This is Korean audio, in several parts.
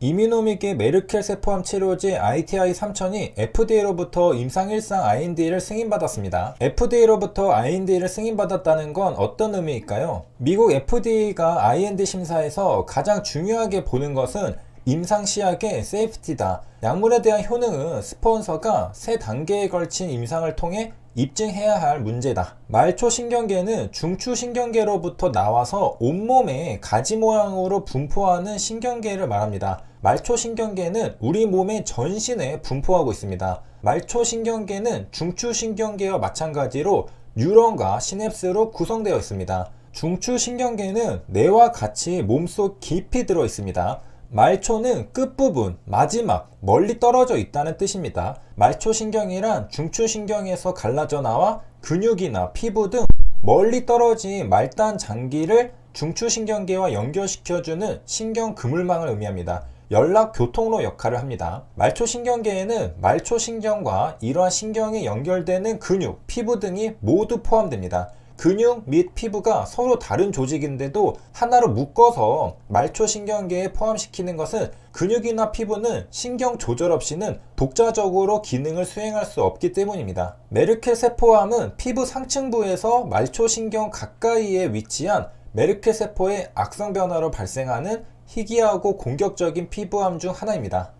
이민호믹의 메르켈 세포암 치료제 ITI-3000이 FDA로부터 임상 1상 IND를 승인받았습니다. FDA로부터 IND를 승인받았다는 건 어떤 의미일까요? 미국 FDA가 IND 심사에서 가장 중요하게 보는 것은 임상 시약의 세이프티다. 약물에 대한 효능은 스폰서가 3단계에 걸친 임상을 통해 입증해야 할 문제다. 말초신경계는 중추신경계로부터 나와서 온몸에 가지 모양으로 분포하는 신경계를 말합니다. 말초신경계는 우리 몸의 전신에 분포하고 있습니다. 말초신경계는 중추신경계와 마찬가지로 뉴런과 시냅스로 구성되어 있습니다. 중추신경계는 뇌와 같이 몸속 깊이 들어 있습니다. 말초는 끝부분, 마지막, 멀리 떨어져 있다는 뜻입니다. 말초신경이란 중추신경에서 갈라져 나와 근육이나 피부 등 멀리 떨어진 말단 장기를 중추신경계와 연결시켜주는 신경 그물망을 의미합니다. 연락 교통로 역할을 합니다. 말초신경계에는 말초신경과 이러한 신경이 연결되는 근육, 피부 등이 모두 포함됩니다. 근육 및 피부가 서로 다른 조직인데도 하나로 묶어서 말초신경계에 포함시키는 것은 근육이나 피부는 신경 조절 없이는 독자적으로 기능을 수행할 수 없기 때문입니다. 메르켈 세포암은 피부 상층부에서 말초신경 가까이에 위치한 메르켈 세포의 악성 변화로 발생하는 희귀하고 공격적인 피부암 중 하나입니다.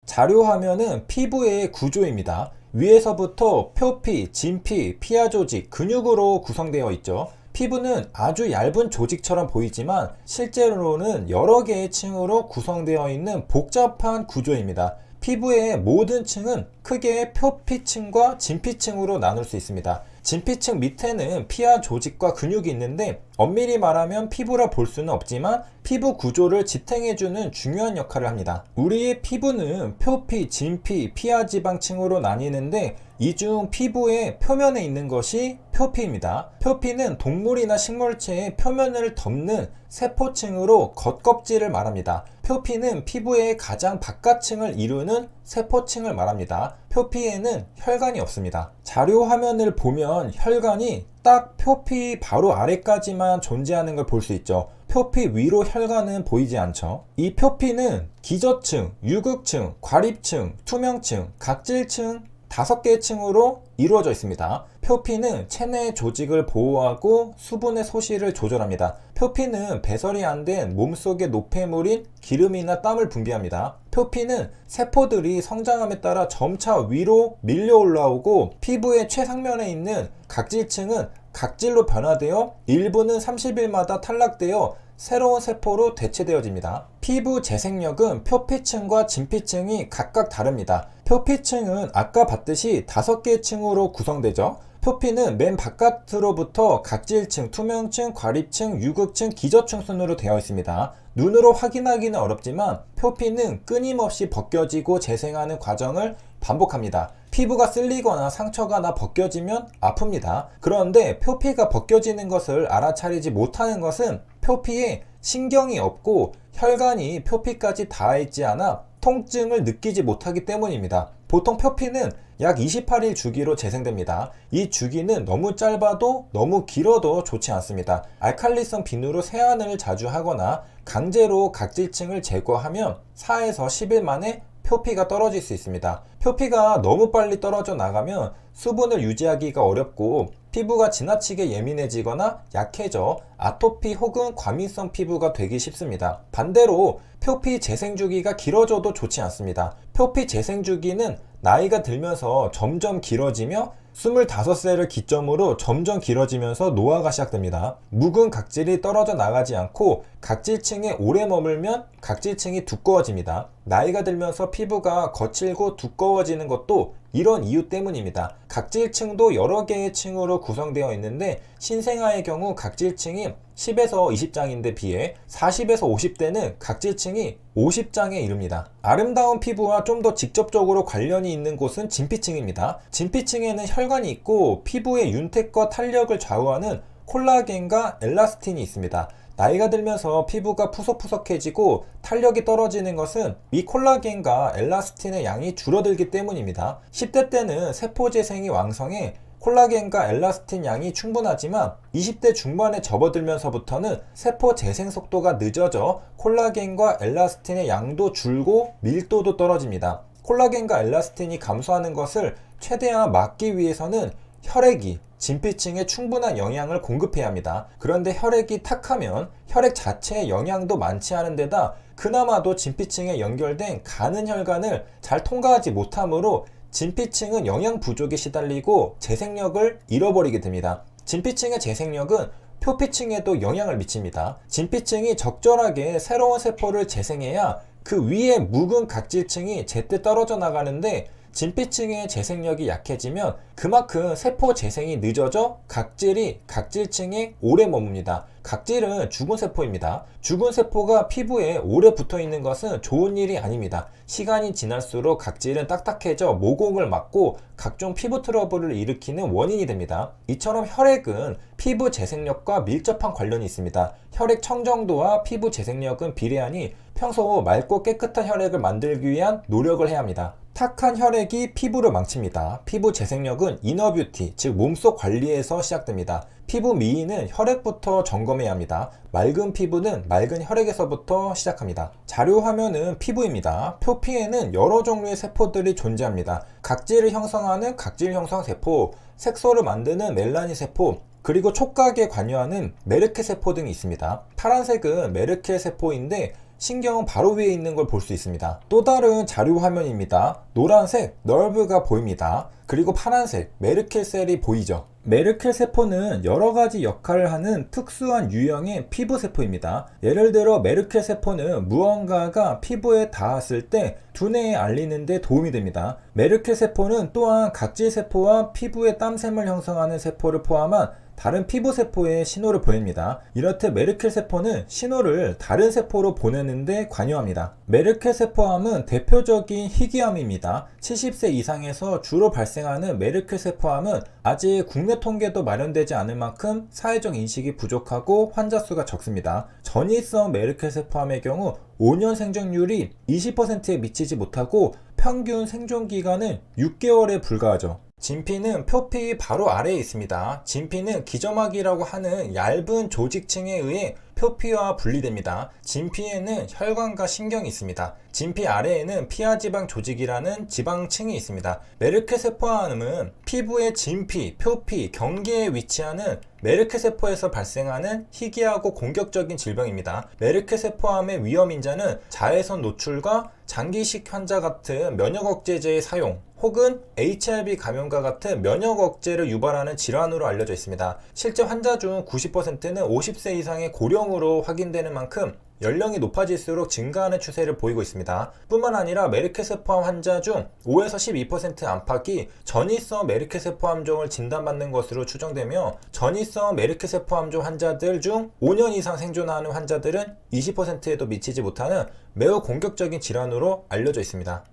자료 화면은 피부의 구조입니다. 위에서부터 표피, 진피, 피하 조직, 근육으로 구성되어 있죠. 피부는 아주 얇은 조직처럼 보이지만 실제로는 여러 개의 층으로 구성되어 있는 복잡한 구조입니다. 피부의 모든 층은 크게 표피층과 진피층으로 나눌 수 있습니다. 진피층 밑에는 피하 조직과 근육이 있는데 엄밀히 말하면 피부라 볼 수는 없지만 피부 구조를 지탱해주는 중요한 역할을 합니다. 우리의 피부는 표피, 진피, 피하 지방층으로 나뉘는데 이 중 피부의 표면에 있는 것이 표피입니다. 표피는 동물이나 식물체의 표면을 덮는 세포층으로 겉껍질을 말합니다. 표피는 피부의 가장 바깥층을 이루는 세포층을 말합니다. 표피에는 혈관이 없습니다. 자료 화면을 보면 혈관이 딱 표피 바로 아래까지만 존재하는 걸 볼 수 있죠. 표피 위로 혈관은 보이지 않죠. 이 표피는 기저층, 유극층, 과립층, 투명층, 각질층 5개의 층으로 이루어져 있습니다. 표피는 체내 조직을 보호하고 수분의 소실을 조절합니다. 표피는 배설이 안 된 몸속의 노폐물인 기름이나 땀을 분비합니다. 표피는 세포들이 성장함에 따라 점차 위로 밀려 올라오고 피부의 최상면에 있는 각질층은 각질로 변화되어 일부는 30일마다 탈락되어 새로운 세포로 대체되어집니다. 피부 재생력은 표피층과 진피층이 각각 다릅니다. 표피층은 아까 봤듯이 5개의 층으로 구성되죠. 표피는 맨 바깥으로부터 각질층, 투명층, 과립층, 유극층, 기저층 순으로 되어 있습니다. 눈으로 확인하기는 어렵지만 표피는 끊임없이 벗겨지고 재생하는 과정을 반복합니다. 피부가 쓸리거나 상처가 나 벗겨지면 아픕니다. 그런데 표피가 벗겨지는 것을 알아차리지 못하는 것은 표피에 신경이 없고 혈관이 표피까지 닿아 있지 않아 통증을 느끼지 못하기 때문입니다. 보통 표피는 약 28일 주기로 재생됩니다. 이 주기는 너무 짧아도 너무 길어도 좋지 않습니다. 알칼리성 비누로 세안을 자주 하거나 강제로 각질층을 제거하면 4에서 10일 만에 표피가 떨어질 수 있습니다. 표피가 너무 빨리 떨어져 나가면 수분을 유지하기가 어렵고 피부가 지나치게 예민해지거나 약해져 아토피 혹은 과민성 피부가 되기 쉽습니다. 반대로 표피 재생 주기가 길어져도 좋지 않습니다. 표피 재생 주기는 나이가 들면서 점점 길어지며 25세를 기점으로 점점 길어지면서 노화가 시작됩니다. 묵은 각질이 떨어져 나가지 않고 각질층에 오래 머물면 각질층이 두꺼워집니다. 나이가 들면서 피부가 거칠고 두꺼워지는 것도 이런 이유 때문입니다. 각질층도 여러 개의 층으로 구성되어 있는데 신생아의 경우 각질층이 10에서 20장인데 비해 40에서 50대는 각질층이 50장에 이릅니다. 아름다운 피부와 좀 더 직접적으로 관련이 있는 곳은 진피층입니다. 진피층에는 혈관이 있고 피부의 윤택과 탄력을 좌우하는 콜라겐과 엘라스틴이 있습니다. 나이가 들면서 피부가 푸석푸석해지고 탄력이 떨어지는 것은 이 콜라겐과 엘라스틴의 양이 줄어들기 때문입니다. 10대 때는 세포 재생이 왕성해 콜라겐과 엘라스틴 양이 충분하지만 20대 중반에 접어들면서부터는 세포 재생 속도가 늦어져 콜라겐과 엘라스틴의 양도 줄고 밀도도 떨어집니다. 콜라겐과 엘라스틴이 감소하는 것을 최대한 막기 위해서는 혈액이 진피층에 충분한 영양을 공급해야 합니다. 그런데 혈액이 탁하면 혈액 자체에 영양도 많지 않은 데다 그나마도 진피층에 연결된 가는 혈관을 잘 통과하지 못하므로 진피층은 영양 부족에 시달리고 재생력을 잃어버리게 됩니다. 진피층의 재생력은 표피층에도 영향을 미칩니다. 진피층이 적절하게 새로운 세포를 재생해야 그 위에 묵은 각질층이 제때 떨어져 나가는데 진피층의 재생력이 약해지면 그만큼 세포 재생이 늦어져 각질이 각질층에 오래 머뭅니다. 각질은 죽은 세포입니다. 죽은 세포가 피부에 오래 붙어 있는 것은 좋은 일이 아닙니다. 시간이 지날수록 각질은 딱딱해져 모공을 막고 각종 피부 트러블을 일으키는 원인이 됩니다. 이처럼 혈액은 피부 재생력과 밀접한 관련이 있습니다. 혈액 청정도와 피부 재생력은 비례하니 평소 맑고 깨끗한 혈액을 만들기 위한 노력을 해야 합니다. 탁한 혈액이 피부를 망칩니다. 피부 재생력은 이너뷰티, 즉 몸속 관리에서 시작됩니다. 피부 미인은 혈액부터 점검해야 합니다. 맑은 피부는 맑은 혈액에서부터 시작합니다. 자료 화면은 피부입니다. 표피에는 여러 종류의 세포들이 존재합니다. 각질을 형성하는 각질 형성 세포, 색소를 만드는 멜라닌 세포, 그리고 촉각에 관여하는 메르케 세포 등이 있습니다. 파란색은 메르케 세포인데 신경 바로 위에 있는 걸 볼 수 있습니다. 또 다른 자료 화면입니다. 노란색 너브가 보입니다. 그리고 파란색 메르켈 셀이 보이죠. 메르켈 세포는 여러 가지 역할을 하는 특수한 유형의 피부 세포입니다. 예를 들어 메르켈 세포는 무언가가 피부에 닿았을 때 두뇌에 알리는 데 도움이 됩니다. 메르켈 세포는 또한 각질 세포와 피부에 땀샘을 형성하는 세포를 포함한 다른 피부 세포에 신호를 보냅니다. 이렇듯 메르켈 세포는 신호를 다른 세포로 보내는데 관여합니다. 메르켈 세포암은 대표적인 희귀암입니다. 70세 이상에서 주로 발생하는 메르켈 세포암은 아직 국내 통계도 마련되지 않을 만큼 사회적 인식이 부족하고 환자 수가 적습니다. 전이성 메르켈 세포암의 경우 5년 생존율이 20%에 미치지 못하고 평균 생존 기간은 6개월에 불과하죠. 진피는 표피 바로 아래에 있습니다. 진피는 기점막이라고 하는 얇은 조직층에 의해 표피와 분리됩니다. 진피에는 혈관과 신경이 있습니다. 진피 아래에는 피하지방 조직이라는 지방층이 있습니다. 메르케 세포암은 피부의 진피, 표피, 경계에 위치하는 메르케 세포에서 발생하는 희귀하고 공격적인 질병입니다. 메르케 세포암의 위험 인자는 자외선 노출과 장기식 환자 같은 면역 억제제의 사용, 혹은 HIV 감염과 같은 면역 억제를 유발하는 질환으로 알려져 있습니다. 실제 환자 중 90%는 50세 이상의 고령으로 확인되는 만큼 연령이 높아질수록 증가하는 추세를 보이고 있습니다. 뿐만 아니라 메르케 세포암 환자 중 5에서 12% 안팎이 전이성 메르케 세포암종을 진단받는 것으로 추정되며 전이성 메르케 세포암종 환자들 중 5년 이상 생존하는 환자들은 20%에도 미치지 못하는 매우 공격적인 질환으로 알려져 있습니다.